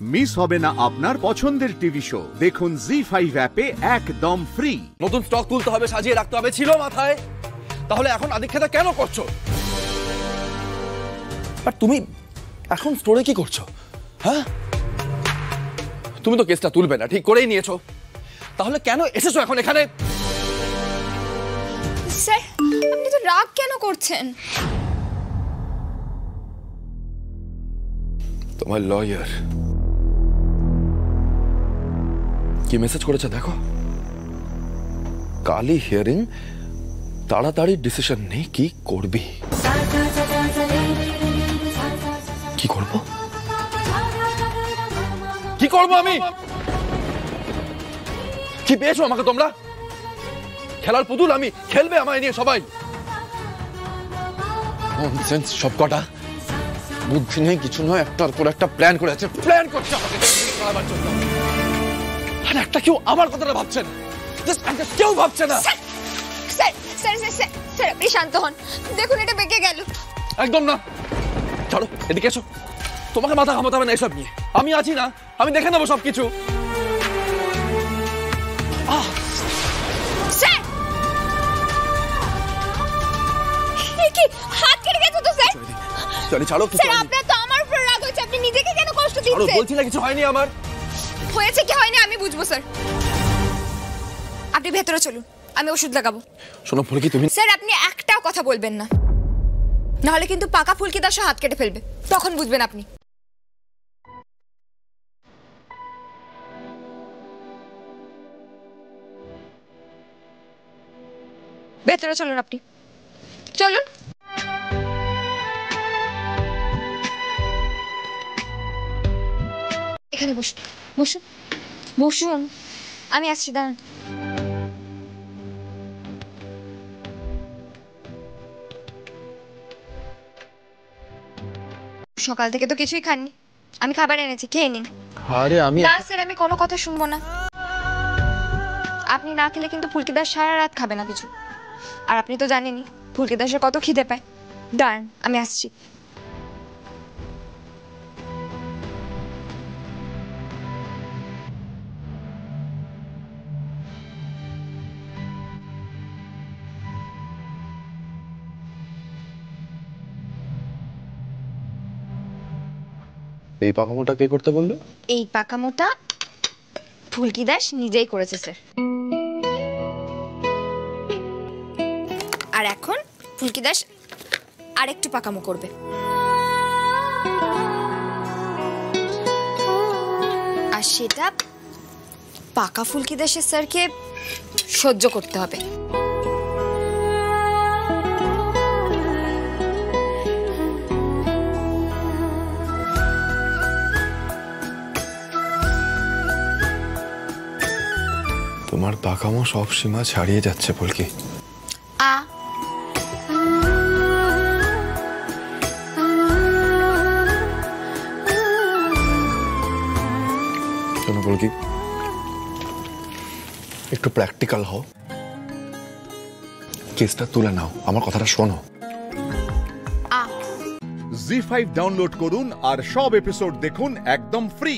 Miss হবে না আপনার পছন্দের টিভি শো। দেখুন জি5 অ্যাপে একদম ফ্রি। নতুন স্টক তুলতে হবে, সাজিয়ে রাখতে হবে, ছিল মাথায়। তাহলে এখন আদিক্ষেতা কেন করছো? আর তুমি এখন স্টোরে কি করছো? হ্যাঁ, তুমি তো কেসটা তুলবে না, ঠিক করেই নিয়েছো। তাহলে কেন এসেছো এখন এখানে? স্যার, আপনি তো রাগ কেন করছেন? তোমার লয়ার কি মেসেজ করেছে দেখো। কালই হিয়ারিং, তাড়াতাড়ি ডিসিশন নে, কি করবি। কি করব? কি করব আমি? কি পেয়েছো আমাকে তোমরা? খেলার পুতুল আমি, খেলবে আমায় নিয়ে সবাই। ননসেন্স সবকটা, বুদ্ধি নেই, কিছু নয়, একটার পর একটা প্ল্যান করে আছে, প্ল্যান করছে আমাকে খাওয়াবার জন্য। আর একটা কেউ আমার কথাটা ভাবছে না, কেউ ভাবছে না। Sir sir sir sir sir আপনি শান্ত হন, দেখুন এটা বেঁকে গেল। একদম না, ছাড়ো, এদিকে এসো। তোমাকে মাথা ঘামাতে হবে না এসব নিয়ে, আমি আছি না, আমি দেখে নেবো সবকিছু। স্যার, কি হাত কেটে গেছে তো স্যার? চলি, ছাড়ো। স্যার, আপনার তো আমার উপর রাগ হচ্ছে, আপনি নিজেকে কেন কষ্ট দিচ্ছেন? বলছি না কিছু হয়নি আমার। হয়েছে কি হয়নি আমি বুঝবো স্যার। আপনি ভেতরে চলুন, আমি ওষুধ লাগাবো। শোনো ফুলকি, তুমি স্যার আপনি একটাও কথা বলবেন না, নাহলে কিন্তু পাকা ফুলকি দাস হাত কেটে ফেলবে, তখন বুঝবেন আপনি। ভেতরে চলুন, আপনি চলুন। এখানে বসুন, বসুন বসুন, আমি আসছি, দাঁড়ান। সকাল থেকে তো কিছুই খাননি, আমি খাবার এনেছি, খেয়ে নিন। আরে আমি না স্যার, আমি কোনো কথা শুনবো না। আপনি না খেলে কিন্তু ফুলকি দাস সারা রাত খাবে না কিছু, আর আপনি তো জানেনই ফুলকি দাসের কত খিদে পায়। দাঁড়ান, আমি আসছি। এই পাকামোটা কে করতে বললো? এই পাকামোটা ফুলকি দাস নিজেই করেছে স্যার। আর এখন ফুলকি দাস আরেকটু পাকামো করবে। আর সেটা পাকা ফুলকি দাসের স্যারকে সহ্য করতে হবে। তোমার পাকামো সব সীমা ছাড়িয়ে যাচ্ছে ফুলকি। শোনো ফুলকি, একটু প্র্যাকটিক্যাল হও, কেসটা তুলে নাও, আমার কথাটা শোনো। জি5 ডাউনলোড করুন আর সব এপিসোড দেখুন একদম ফ্রি।